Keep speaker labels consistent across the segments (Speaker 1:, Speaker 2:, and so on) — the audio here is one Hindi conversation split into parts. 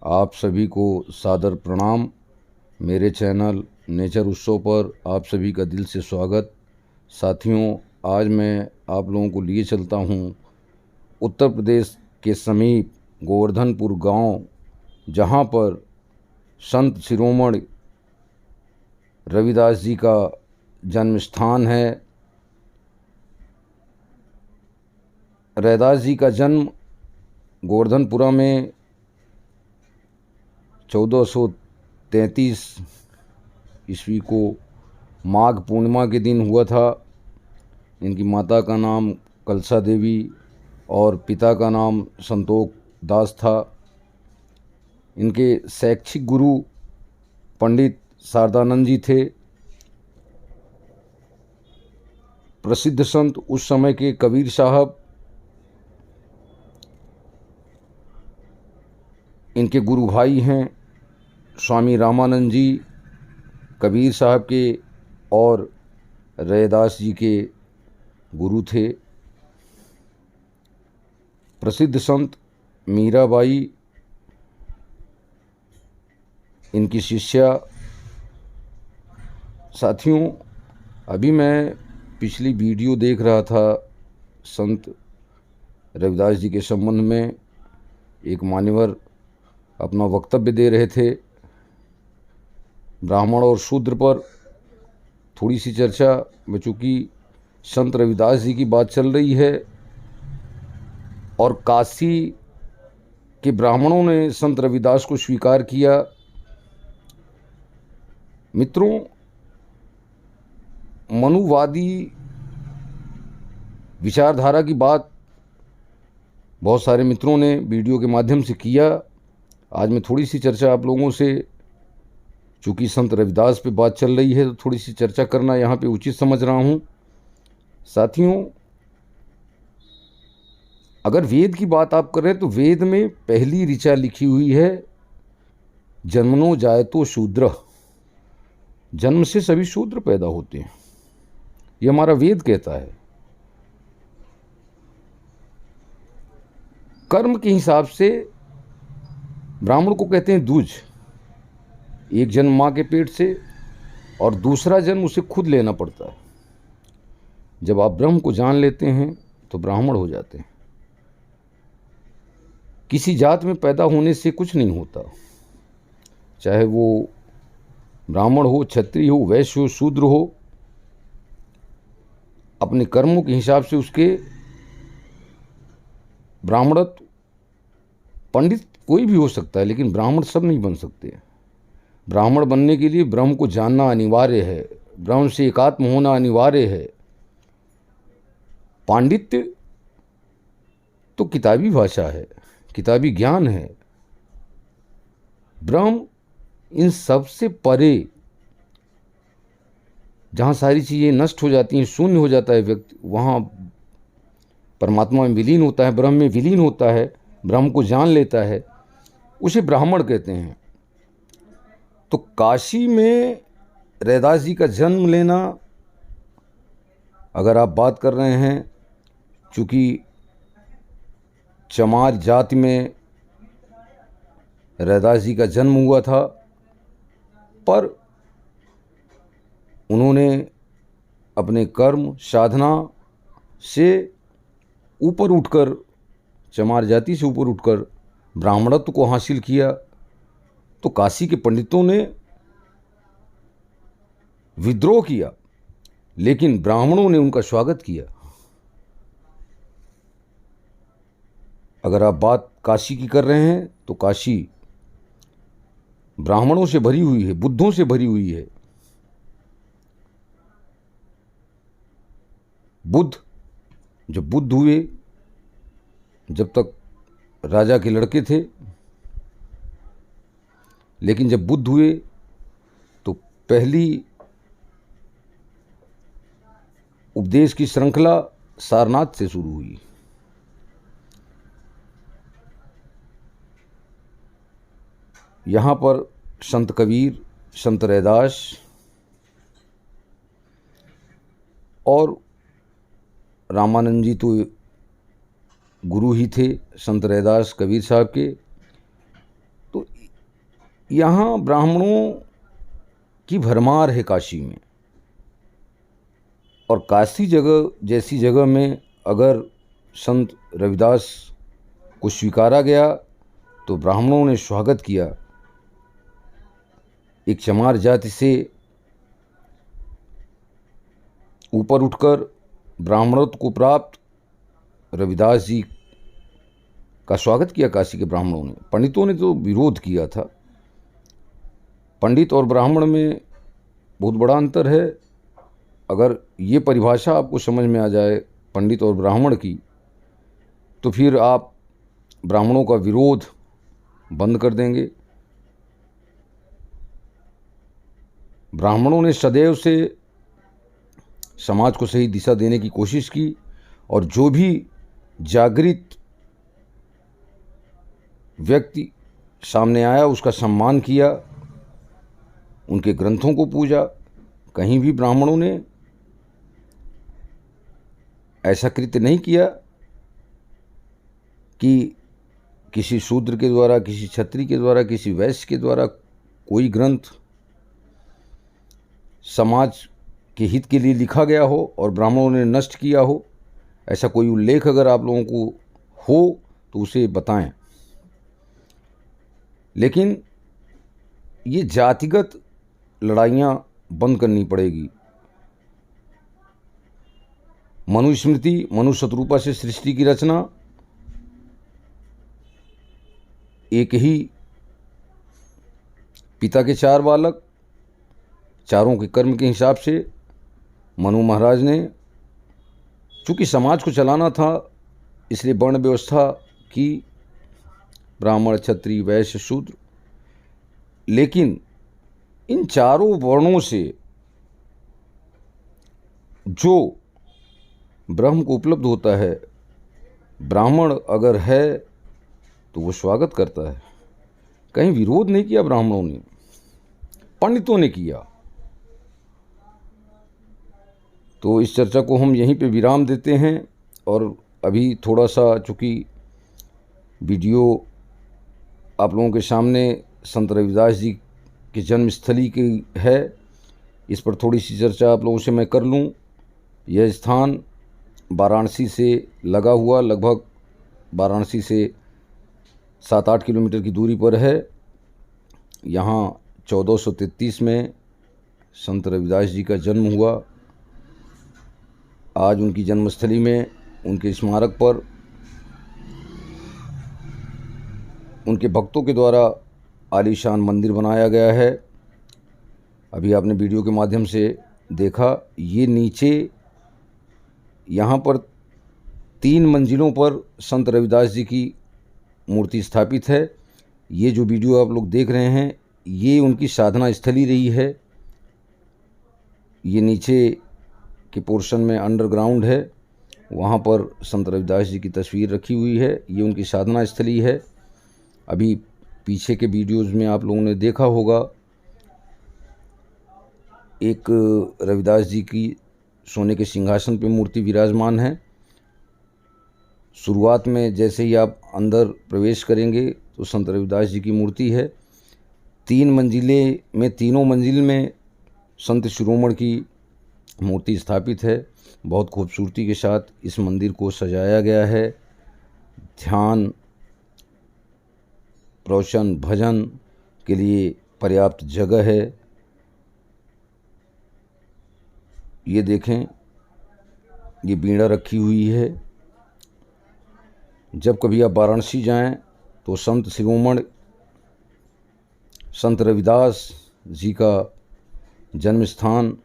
Speaker 1: आप सभी को सादर प्रणाम। मेरे चैनल नेचर उत्सव पर आप सभी का दिल से स्वागत। साथियों, आज मैं आप लोगों को लिए चलता हूँ उत्तर प्रदेश के समीप गोवर्धनपुर गांव, जहां पर संत शिरोमणि रविदास जी का जन्म स्थान है। रैदास जी का जन्म गोवर्धनपुरा में 1433 ईस्वी को माघ पूर्णिमा के दिन हुआ था। इनकी माता का नाम कलसा देवी और पिता का नाम संतोष दास था। इनके शैक्षिक गुरु पंडित शारदानंद जी थे। प्रसिद्ध संत उस समय के कबीर साहब इनके गुरु भाई हैं। स्वामी रामानंद जी कबीर साहब के और रैदास जी के गुरु थे। प्रसिद्ध संत मीराबाई इनकी शिष्या। साथियों, अभी मैं पिछली वीडियो देख रहा था संत रविदास जी के संबंध में। एक मान्यवर अपना वक्तव्य दे रहे थे। ब्राह्मण और शूद्र पर थोड़ी सी चर्चा में, चूँकि संत रविदास जी की बात चल रही है और काशी के ब्राह्मणों ने संत रविदास को स्वीकार किया। मित्रों, मनुवादी विचारधारा की बात बहुत सारे मित्रों ने वीडियो के माध्यम से किया। आज मैं थोड़ी सी चर्चा आप लोगों से, चूँकि संत रविदास पे बात चल रही है तो थोड़ी सी चर्चा करना यहाँ पे उचित समझ रहा हूँ। साथियों, अगर वेद की बात आप कर रहे हैं तो वेद में पहली ऋचा लिखी हुई है, जन्मनो जायतो शूद्र। जन्म से सभी शूद्र पैदा होते हैं, ये हमारा वेद कहता है। कर्म के हिसाब से ब्राह्मण को कहते हैं द्विज। एक जन्म माँ के पेट से और दूसरा जन्म उसे खुद लेना पड़ता है। जब आप ब्रह्म को जान लेते हैं तो ब्राह्मण हो जाते हैं। किसी जात में पैदा होने से कुछ नहीं होता, चाहे वो ब्राह्मण हो, क्षत्रिय हो, वैश्य हो, शूद्र हो। अपने कर्मों के हिसाब से उसके ब्राह्मणत्व, पंडित कोई भी हो सकता है लेकिन ब्राह्मण सब नहीं बन सकते। ब्राह्मण बनने के लिए ब्रह्म को जानना अनिवार्य है, ब्रह्म से एकात्म होना अनिवार्य है। पांडित्य तो किताबी भाषा है, किताबी ज्ञान है। ब्रह्म इन सब से परे, जहाँ सारी चीज़ें नष्ट हो जाती हैं, शून्य हो जाता है व्यक्ति, वहाँ परमात्मा में विलीन होता है, ब्रह्म में विलीन होता है, ब्रह्म को जान लेता है, उसे ब्राह्मण कहते हैं। तो काशी में रैदास जी का जन्म लेना, अगर आप बात कर रहे हैं, चूँकि चमार जाति में रैदास जी का जन्म हुआ था, पर उन्होंने अपने कर्म साधना से ऊपर उठकर, चमार जाति से ऊपर उठकर ब्राह्मणत्व को हासिल किया। तो काशी के पंडितों ने विद्रोह किया, लेकिन ब्राह्मणों ने उनका स्वागत किया। अगर आप बात काशी की कर रहे हैं तो काशी ब्राह्मणों से भरी हुई है, बुद्धों से भरी हुई है। बुद्ध, जब बुद्ध हुए, जब तक राजा के लड़के थे, लेकिन जब बुद्ध हुए तो पहली उपदेश की श्रृंखला सारनाथ से शुरू हुई। यहाँ पर संत कबीर, संत रैदास और रामानंद जी तो गुरु ही थे संत रैदास कबीर साहब के। तो यहाँ ब्राह्मणों की भरमार है काशी में, और काशी जगह जैसी जगह में अगर संत रविदास को स्वीकारा गया तो ब्राह्मणों ने स्वागत किया। एक चमार जाति से ऊपर उठकर ब्राह्मणत्व को प्राप्त रविदास जी का स्वागत किया काशी के ब्राह्मणों ने। पंडितों ने तो विरोध किया था। पंडित और ब्राह्मण में बहुत बड़ा अंतर है। अगर ये परिभाषा आपको समझ में आ जाए पंडित और ब्राह्मण की, तो फिर आप ब्राह्मणों का विरोध बंद कर देंगे। ब्राह्मणों ने सदैव से समाज को सही दिशा देने की कोशिश की, और जो भी जागृत व्यक्ति सामने आया उसका सम्मान किया, उनके ग्रंथों को पूजा। कहीं भी ब्राह्मणों ने ऐसा कृत्य नहीं किया कि किसी शूद्र के द्वारा, किसी क्षत्रिय के द्वारा, किसी वैश्य के द्वारा कोई ग्रंथ समाज के हित के लिए लिखा गया हो और ब्राह्मणों ने नष्ट किया हो। ऐसा कोई उल्लेख अगर आप लोगों को हो तो उसे बताएं। लेकिन ये जातिगत लड़ाइयाँ बंद करनी पड़ेगी। मनुस्मृति, मनुशत्रुपा से सृष्टि की रचना, एक ही पिता के 4 बालक, चारों के कर्म के हिसाब से मनु महाराज ने, चूँकि समाज को चलाना था इसलिए वर्ण व्यवस्था की, ब्राह्मण, क्षत्रिय, वैश्य, शूद्र। लेकिन इन चारों वर्णों से जो ब्रह्म को उपलब्ध होता है, ब्राह्मण अगर है तो वो स्वागत करता है। कहीं विरोध नहीं किया ब्राह्मणों ने, पंडितों ने किया। तो इस चर्चा को हम यहीं पे विराम देते हैं। और अभी थोड़ा सा, चूँकि वीडियो आप लोगों के सामने संत रविदास जी की जन्मस्थली की है, इस पर थोड़ी सी चर्चा आप लोगों से मैं कर लूँ। यह स्थान वाराणसी से लगा हुआ, लगभग वाराणसी से 7-8 किलोमीटर की दूरी पर है। यहाँ 1433 में संत रविदास जी का जन्म हुआ। आज उनकी जन्मस्थली में, उनके स्मारक पर उनके भक्तों के द्वारा आलीशान मंदिर बनाया गया है। अभी आपने वीडियो के माध्यम से देखा, ये नीचे यहाँ पर 3 मंजिलों पर संत रविदास जी की मूर्ति स्थापित है। ये जो वीडियो आप लोग देख रहे हैं, ये उनकी साधना स्थली रही है। ये नीचे के पोर्शन में अंडरग्राउंड है, वहाँ पर संत रविदास जी की तस्वीर रखी हुई है। ये उनकी साधना स्थली है। अभी पीछे के वीडियोज़ में आप लोगों ने देखा होगा, एक रविदास जी की सोने के सिंहासन पे मूर्ति विराजमान है। शुरुआत में जैसे ही आप अंदर प्रवेश करेंगे तो संत रविदास जी की मूर्ति है। 3 मंजिले में, तीनों मंजिल में संत शिरोमणि की मूर्ति स्थापित है। बहुत खूबसूरती के साथ इस मंदिर को सजाया गया है। ध्यान, प्रवचन, भजन के लिए पर्याप्त जगह है। ये देखें, ये बीड़ा रखी हुई है। जब कभी आप वाराणसी जाएं तो संत शिरोमणि संत रविदास जी का जन्म स्थान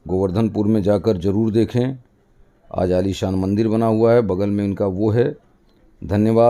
Speaker 1: गोवर्धनपुर में जाकर ज़रूर देखें। आज आलीशान मंदिर बना हुआ है, बगल में इनका वो है। धन्यवाद।